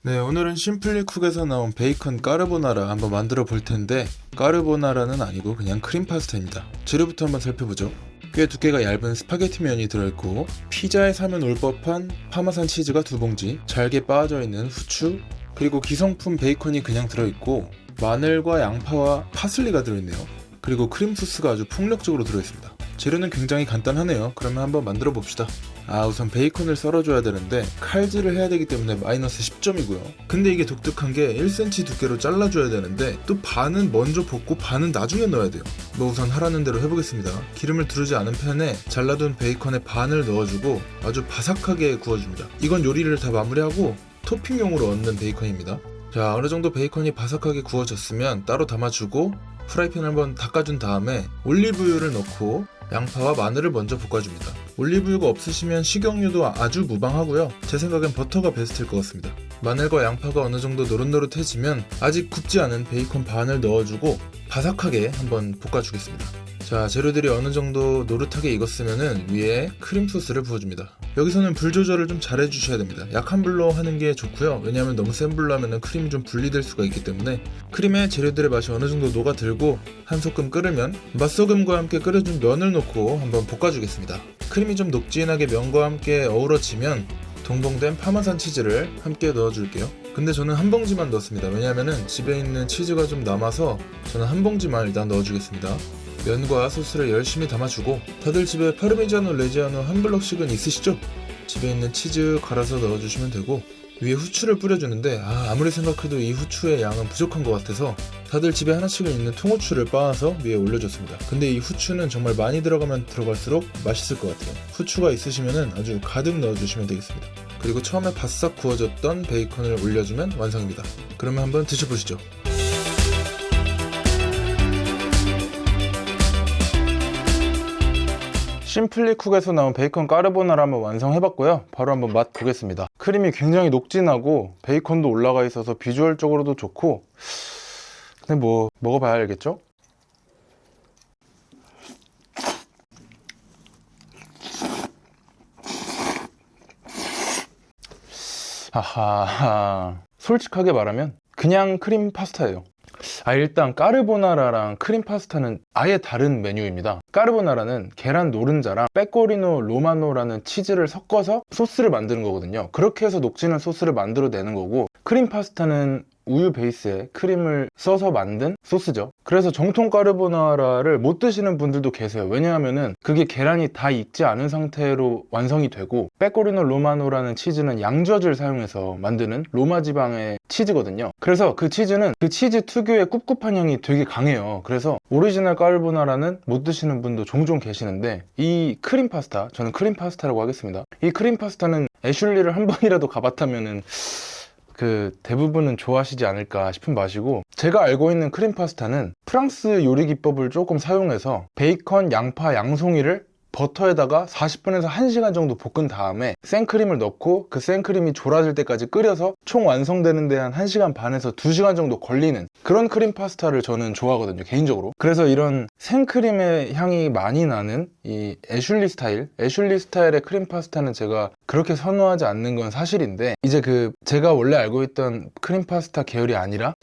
네, 오늘은 심플리쿡에서 나온 베이컨 까르보나라 한번 만들어 볼 텐데, 까르보나라는 아니고 그냥 크림 파스타입니다. 재료부터 한번 살펴보죠. 꽤 두께가 얇은 스파게티 면이 들어있고, 피자에 사면 올 법한 파마산 치즈가 2봉지, 잘게 빠져있는 후추, 그리고 기성품 베이컨이 그냥 들어있고, 마늘과 양파와 파슬리가 들어있네요. 그리고 크림 소스가 아주 폭력적으로 들어있습니다. 재료는 굉장히 간단하네요. 그러면 한번 만들어 봅시다. 우선 베이컨을 썰어줘야 되는데 칼질을 해야 되기 때문에 마이너스 10점이고요. 근데 이게 독특한 게 1cm 두께로 잘라줘야 되는데 또 반은 먼저 볶고 반은 나중에 넣어야 돼요. 우선 하라는 대로 해보겠습니다. 기름을 두르지 않은 팬에 잘라둔 베이컨의 반을 넣어주고 아주 바삭하게 구워줍니다. 이건 요리를 다 마무리하고 토핑용으로 얻는 베이컨입니다. 자, 어느 정도 베이컨이 바삭하게 구워졌으면 따로 담아주고 프라이팬을 한번 닦아준 다음에 올리브유를 넣고 양파와 마늘을 먼저 볶아줍니다. 올리브유가 없으시면 식용유도 아주 무방하고요. 제 생각엔 버터가 베스트일 것 같습니다. 마늘과 양파가 어느 정도 노릇노릇해지면 아직 굽지 않은 베이컨 반을 넣어주고 바삭하게 한번 볶아주겠습니다. 자, 재료들이 어느 정도 노릇하게 익었으면 위에 크림 소스를 부어줍니다. 여기서는 불 조절을 좀 잘 해주셔야 됩니다. 약한 불로 하는 게 좋고요. 왜냐하면 너무 센 불로 하면 크림이 좀 분리될 수가 있기 때문에 크림에 재료들의 맛이 어느 정도 녹아들고 한 소끔 끓으면 맛소금과 함께 끓여준 면을 넣고 한번 볶아주겠습니다. 크림이 좀 녹진하게 면과 함께 어우러지면 동봉된 파마산 치즈를 함께 넣어줄게요. 근데 저는 한 봉지만 넣습니다. 왜냐하면 집에 있는 치즈가 좀 남아서 저는 한 봉지만 일단 넣어주겠습니다. 면과 소스를 열심히 담아주고, 다들 집에 파르미지아노 레지아노 한 블럭씩은 있으시죠? 집에 있는 치즈 갈아서 넣어주시면 되고, 위에 후추를 뿌려주는데 아무리 생각해도 이 후추의 양은 부족한 것 같아서 다들 집에 하나씩은 있는 통후추를 빻아서 위에 올려줬습니다. 근데 이 후추는 정말 많이 들어가면 들어갈수록 맛있을 것 같아요. 후추가 있으시면 아주 가득 넣어주시면 되겠습니다. 그리고 처음에 바싹 구워졌던 베이컨을 올려주면 완성입니다. 그러면 한번 드셔보시죠. 심플리쿡에서 나온 베이컨 까르보나라 한번 완성해봤고요. 바로 한번 맛 보겠습니다. 크림이 굉장히 녹진하고 베이컨도 올라가 있어서 비주얼적으로도 좋고, 근데 먹어봐야 알겠죠? 솔직하게 말하면 그냥 크림 파스타예요. 일단 까르보나라랑 크림 파스타는 아예 다른 메뉴입니다. 까르보나라는 계란 노른자랑 빼꼬리노 로마노라는 치즈를 섞어서 소스를 만드는 거거든요. 그렇게 해서 녹진한 소스를 만들어내는 거고, 크림 파스타는 우유 베이스에 크림을 써서 만든 소스죠. 그래서 정통 까르보나라를 못 드시는 분들도 계세요. 왜냐하면은 그게 계란이 다 익지 않은 상태로 완성이 되고, 빼꼬리노 로마노라는 치즈는 양젖을 사용해서 만드는 로마 지방의 치즈거든요. 그래서 그 치즈는 그 치즈 특유의 꿉꿉한 향이 되게 강해요. 그래서 오리지널 까르보나라는 못 드시는 분도 종종 계시는데, 이 크림 파스타, 저는 크림 파스타라고 하겠습니다. 이 크림 파스타는 애슐리를 한 번이라도 가봤다면은 대부분은 좋아하시지 않을까 싶은 맛이고, 제가 알고 있는 크림 파스타는 프랑스 요리 기법을 조금 사용해서 베이컨, 양파, 양송이를 버터에다가 40분에서 1시간 정도 볶은 다음에 생크림을 넣고 그 생크림이 졸아질 때까지 끓여서 총 완성되는 데 한 1시간 반에서 2시간 정도 걸리는 그런 크림 파스타를 저는 좋아하거든요, 개인적으로. 그래서 이런 생크림의 향이 많이 나는 이 애슐리 스타일의 크림 파스타는 제가 그렇게 선호하지 않는 건 사실인데, 이제 제가 원래 알고 있던 크림 파스타 계열이 아니라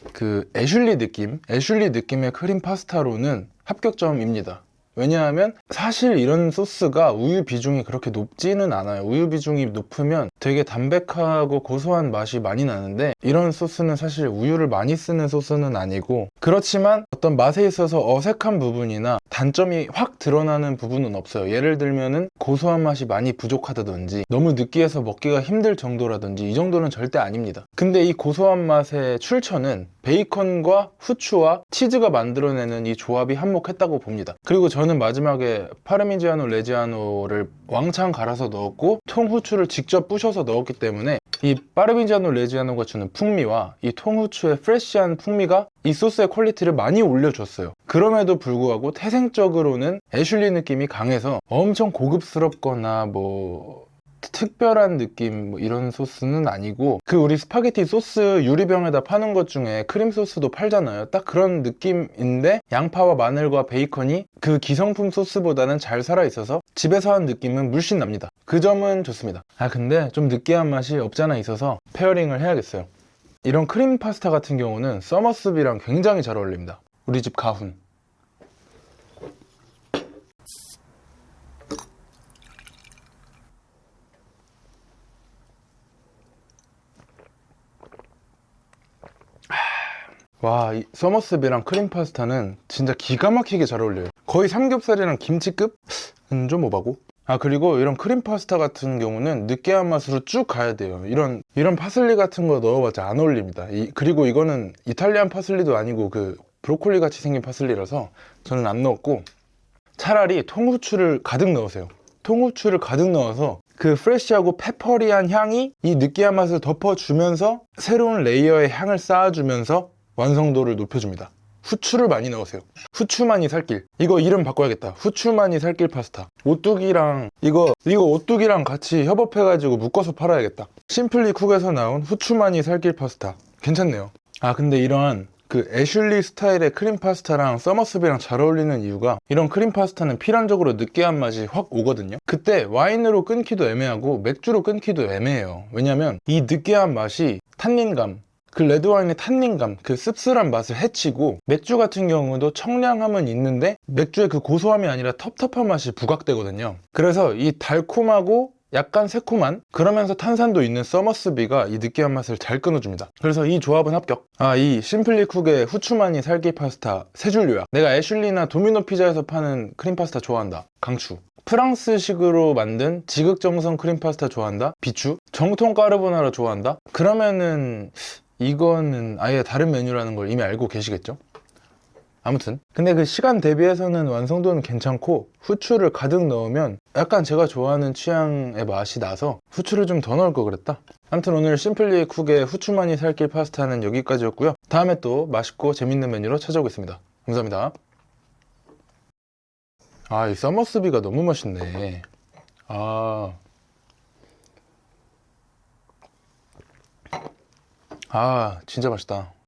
애슐리 느낌의 크림 파스타로는 합격점입니다. 왜냐하면 사실 이런 소스가 우유 비중이 그렇게 높지는 않아요. 우유 비중이 높으면 되게 담백하고 고소한 맛이 많이 나는데, 이런 소스는 사실 우유를 많이 쓰는 소스는 아니고, 그렇지만 어떤 맛에 있어서 어색한 부분이나 단점이 확 드러나는 부분은 없어요. 예를 들면은 고소한 맛이 많이 부족하다든지 너무 느끼해서 먹기가 힘들 정도라든지, 이 정도는 절대 아닙니다. 근데 이 고소한 맛의 출처는 베이컨과 후추와 치즈가 만들어내는 이 조합이 한몫했다고 봅니다. 그리고 저는 마지막에 파르미지아노 레지아노를 왕창 갈아서 넣었고 통후추를 직접 부셔서 넣었기 때문에 이 파르미지아노 레지아노가 주는 풍미와 이 통후추의 프레쉬한 풍미가 이 소스의 퀄리티를 많이 올려줬어요. 그럼에도 불구하고 태생적으로는 애슐리 느낌이 강해서 엄청 고급스럽거나 특별한 느낌 이런 소스는 아니고, 우리 스파게티 소스 유리병에다 파는 것 중에 크림 소스도 팔잖아요. 딱 그런 느낌인데 양파와 마늘과 베이컨이 그 기성품 소스보다는 잘 살아있어서 집에서 한 느낌은 물씬 납니다. 그 점은 좋습니다. 근데 좀 느끼한 맛이 없잖아 있어서 페어링을 해야겠어요. 이런 크림 파스타 같은 경우는 서머스비랑 굉장히 잘 어울립니다. 우리 집 가훈. 와, 이 서머스비랑 크림 파스타는 진짜 기가 막히게 잘 어울려요. 거의 삼겹살이랑 김치급? 좀 오바고. 아, 그리고 이런 크림 파스타 같은 경우는 느끼한 맛으로 쭉 가야 돼요. 이런 파슬리 같은 거 넣어봤자 안 어울립니다. 그리고 이거는 이탈리안 파슬리도 아니고 그 브로콜리 같이 생긴 파슬리라서 저는 안 넣었고, 차라리 통후추를 가득 넣으세요. 통후추를 가득 넣어서 그 프레쉬하고 페퍼리한 향이 이 느끼한 맛을 덮어주면서 새로운 레이어의 향을 쌓아주면서 완성도를 높여줍니다. 후추를 많이 넣으세요. 후추만이 살길. 이거 이름 바꿔야겠다. 후추만이 살길 파스타. 오뚜기랑 이거 오뚜기랑 같이 협업해가지고 묶어서 팔아야겠다. 심플리 쿡에서 나온 후추만이 살길 파스타. 괜찮네요. 아, 근데 이런 그 애슐리 스타일의 크림 파스타랑 서머스비랑 잘 어울리는 이유가, 이런 크림 파스타는 필연적으로 느끼한 맛이 확 오거든요. 그때 와인으로 끊기도 애매하고 맥주로 끊기도 애매해요. 왜냐면 이 느끼한 맛이 탄닌감, 그 레드와인의 탄닌감, 그 씁쓸한 맛을 해치고, 맥주 같은 경우도 청량함은 있는데 맥주의 그 고소함이 아니라 텁텁한 맛이 부각되거든요. 그래서 이 달콤하고 약간 새콤한, 그러면서 탄산도 있는 서머스비가 이 느끼한 맛을 잘 끊어줍니다. 그래서 이 조합은 합격. 아, 이 심플리 쿡의 후추만이 살기 파스타 3줄 요약. 내가 애슐리나 도미노 피자에서 파는 크림 파스타 좋아한다. 강추. 프랑스식으로 만든 지극정성 크림 파스타 좋아한다. 비추. 정통 까르보나라 좋아한다. 그러면은 이거는 아예 다른 메뉴라는 걸 이미 알고 계시겠죠? 아무튼 근데 그 시간 대비해서는 완성도는 괜찮고, 후추를 가득 넣으면 약간 제가 좋아하는 취향의 맛이 나서 후추를 좀 더 넣을 걸 그랬다. 아무튼 오늘 심플리 쿡의 후추만이 살길 파스타는 여기까지였고요. 다음에 또 맛있고 재밌는 메뉴로 찾아오겠습니다. 감사합니다. 아, 이 서머스비가 너무 맛있네. 아, 진짜 맛있다.